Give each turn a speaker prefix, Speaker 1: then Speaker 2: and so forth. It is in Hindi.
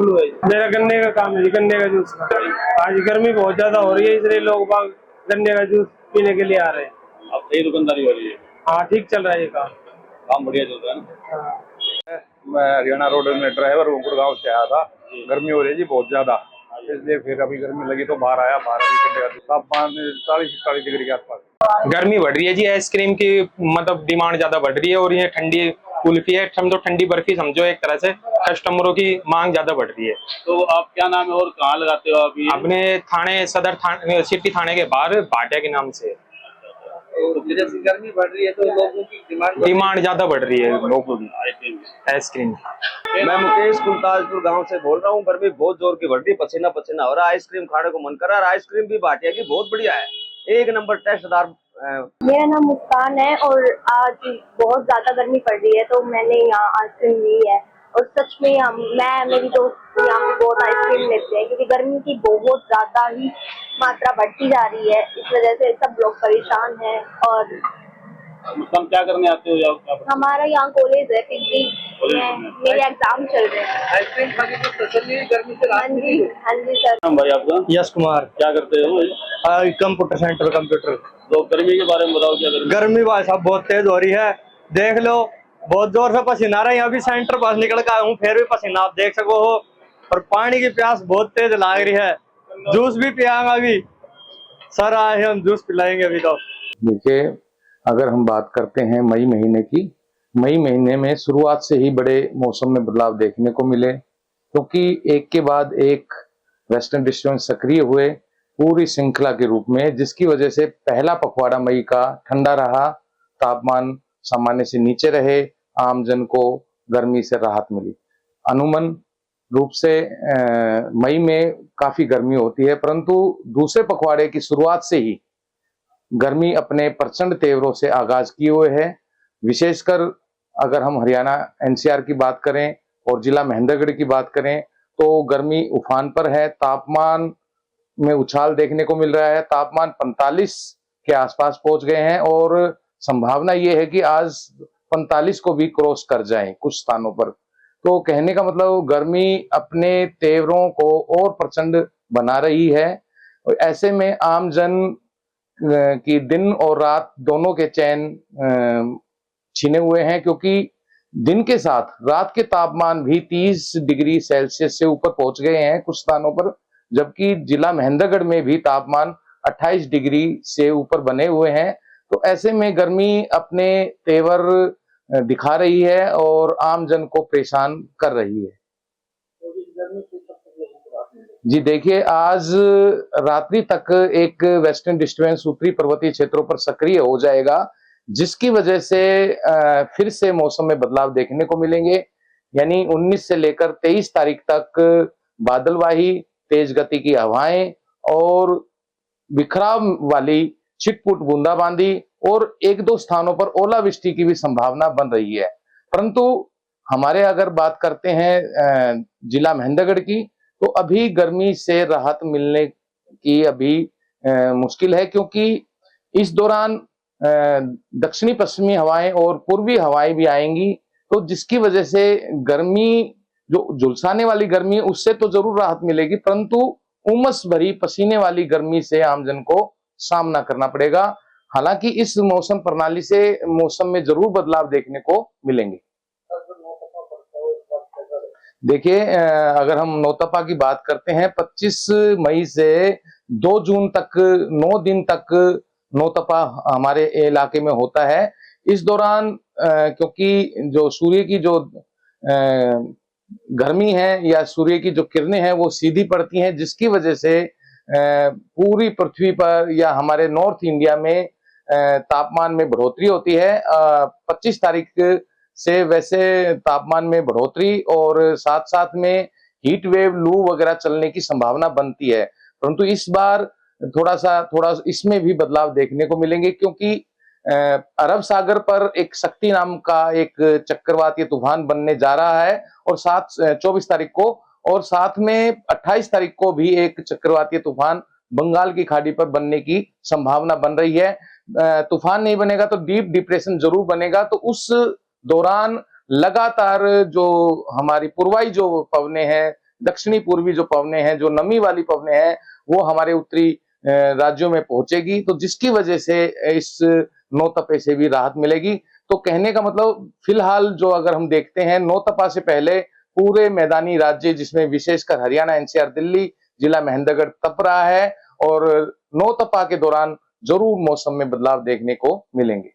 Speaker 1: बिल्कुल वही। मेरा गन्ने का काम है, गन्ने का जूस का। आज गर्मी बहुत ज्यादा हो रही है, इसलिए लोग बाग गन्ने का जूस पीने के लिए आ रहे हैं।
Speaker 2: अब सही दुकानदारी हो रही है?
Speaker 1: हाँ, ठीक चल रहा है ये
Speaker 2: काम बढ़िया चल रहा है ना?
Speaker 1: हाँ।
Speaker 3: मैं हरियाणा रोड में ड्राइवर हूँ, गुड़गांव से आया था। गर्मी हो रही है जी बहुत ज्यादा, इसलिए फिर अभी गर्मी लगी तो बाहर आया। बाहर अभी तापमान 40-40 डिग्री के आसपास।
Speaker 4: गर्मी बढ़ रही है जी, आइसक्रीम की मतलब डिमांड ज्यादा बढ़ रही है और ये ठंडी कुल्फी है, समझो ठंडी बर्फी समझो, एक तरह से कस्टमरों की मांग ज्यादा बढ़ रही है।
Speaker 2: तो आप क्या नाम है और कहाँ लगाते हो आप ये?
Speaker 4: अपने थाने सदर थाने सिटी थाने के बाहर भाटिया के नाम से।
Speaker 2: तो जैसे गर्मी बढ़ रही है तो लोगों की
Speaker 4: डिमांड ज्यादा बढ़ रही है लोगों की आइसक्रीम।
Speaker 5: मैं मुकेश कुलताजपुर गांव से बोल रहा हूँ। गर्मी बहुत जोर की बढ़ रही है, पसीना पसीना हो रहा है। आइसक्रीम खाने को मन कर रहा है। आइसक्रीम भी भाटिया की बहुत बढ़िया है, एक नंबर टेस्टदार।
Speaker 6: मेरा नाम मुस्कान है और आज बहुत ज्यादा गर्मी पड़ रही है तो मैंने यहाँ आइसक्रीम ली है। और सच में मेरी दोस्त यहाँ पे बहुत आइसक्रीम लेते हैं क्योंकि गर्मी की बहुत ज्यादा ही मात्रा बढ़ती जा रही है, इस वजह से सब लोग परेशान हैं। और
Speaker 2: हम क्या करने आते हो?
Speaker 6: हमारा यहाँ कॉलेज है पिछली, मेरे एग्जाम चल रहे हैं।
Speaker 2: आइसक्रीम खाने की तसल्ली गर्मी से
Speaker 6: हाँ जी, हाँ जी सर।
Speaker 2: भाई आपका?
Speaker 1: यश कुमार।
Speaker 2: क्या करते हो?
Speaker 1: Computer centre computer.
Speaker 2: तो गर्मी के बारे में बताओ, क्या
Speaker 1: गर्मी भाई साहब बहुत तेज हो रही है, देख लो बहुत जोर से पसीना आ रहा है। यहाँ भी सेंटर पास निकल कर आया हूँ, फिर भी पसीना आप देख सको हो। और पानी की प्यास बहुत तेज लाग रही है। जूस भी पियागा अभी, सर आए हैं हम जूस पिलाएंगे अभी। तो
Speaker 3: देखिए, अगर हम बात करते हैं मई महीने की, मई महीने में शुरुआत से ही बड़े मौसम में बदलाव देखने को मिले, क्योंकि एक के बाद एक वेस्टर्न डिस्टर्बेंस सक्रिय हुए पूरी श्रृंखला के रूप में, जिसकी वजह से पहला पखवाड़ा मई का ठंडा रहा, तापमान सामान्य से नीचे रहे, आमजन को गर्मी से राहत मिली। अनुमान रूप से मई में काफी गर्मी होती है, परंतु दूसरे पखवाड़े की शुरुआत से ही गर्मी अपने प्रचंड तेवरों से आगाज किए हुए है। विशेषकर अगर हम हरियाणा एनसीआर की बात करें और जिला महेंद्रगढ़ की बात करें तो गर्मी उफान पर है। तापमान में उछाल देखने को मिल रहा है, तापमान 45 के आसपास पहुंच गए हैं और संभावना यह है कि आज 45 को भी क्रॉस कर जाएं कुछ स्थानों पर। तो कहने का मतलब गर्मी अपने तेवरों को और प्रचंड बना रही है। ऐसे में आमजन कि दिन और रात दोनों के चैन छीने हुए हैं, क्योंकि दिन के साथ रात के तापमान भी 30 डिग्री सेल्सियस से ऊपर पहुंच गए हैं कुछ स्थानों पर, जबकि जिला महेंद्रगढ़ में भी तापमान 28 डिग्री से ऊपर बने हुए हैं। तो ऐसे में गर्मी अपने तेवर दिखा रही है और आम जन को परेशान कर रही है। जी देखिए, आज रात्रि तक एक वेस्टर्न डिस्टर्बेंस उत्तरी पर्वतीय क्षेत्रों पर सक्रिय हो जाएगा, जिसकी वजह से फिर से मौसम में बदलाव देखने को मिलेंगे। यानी 19 से लेकर 23 तारीख तक बादलवाही, तेज गति की हवाएं और बिखराव वाली छिटपुट बूंदाबांदी और एक दो स्थानों पर ओलावृष्टि की भी संभावना बन रही है। परंतु हमारे अगर बात करते हैं जिला महेंद्रगढ़ की, तो अभी गर्मी से राहत मिलने की अभी मुश्किल है, क्योंकि इस दौरान दक्षिणी पश्चिमी हवाएं और पूर्वी हवाएं भी आएंगी, तो जिसकी वजह से गर्मी जो झुलसाने वाली गर्मी उससे तो जरूर राहत मिलेगी, परंतु उमस भरी पसीने वाली गर्मी से आमजन को सामना करना पड़ेगा। हालांकि इस मौसम प्रणाली से मौसम में जरूर बदलाव देखने को मिलेंगे। देखिए, अगर हम नौतपा की बात करते हैं, 25 मई से 2 जून तक 9 दिन तक नौतपा हमारे इलाके में होता है। इस दौरान क्योंकि जो सूर्य की जो गर्मी है या सूर्य की जो किरणें हैं वो सीधी पड़ती हैं, जिसकी वजह से पूरी पृथ्वी पर या हमारे नॉर्थ इंडिया में तापमान में बढ़ोतरी होती है। 25 तारीख से वैसे तापमान में बढ़ोतरी और साथ साथ में हीट वेव, लू वगैरह चलने की संभावना बनती है, परंतु इस बार थोड़ा इसमें भी बदलाव देखने को मिलेंगे, क्योंकि अरब सागर पर एक शक्ति नाम का एक चक्रवाती तूफान बनने जा रहा है और 24 तारीख को, और साथ में 28 तारीख को भी एक चक्रवाती तूफान बंगाल की खाड़ी पर बनने की संभावना बन रही है। तूफान नहीं बनेगा तो डीप डिप्रेशन जरूर बनेगा। तो उस दौरान लगातार जो हमारी पूर्वाई जो पवनें हैं दक्षिणी पूर्वी जो पवनें हैं, जो नमी वाली पवनें हैं, वो हमारे उत्तरी राज्यों में पहुंचेगी, तो जिसकी वजह से इस नौतपे से भी राहत मिलेगी। तो कहने का मतलब फिलहाल जो अगर हम देखते हैं, नौतपा से पहले पूरे मैदानी राज्य जिसमें विशेषकर हरियाणा, एनसीआर, दिल्ली, जिला महेंद्रगढ़ तप रहा है और नौतपा के दौरान जरूर मौसम में बदलाव देखने को मिलेंगे।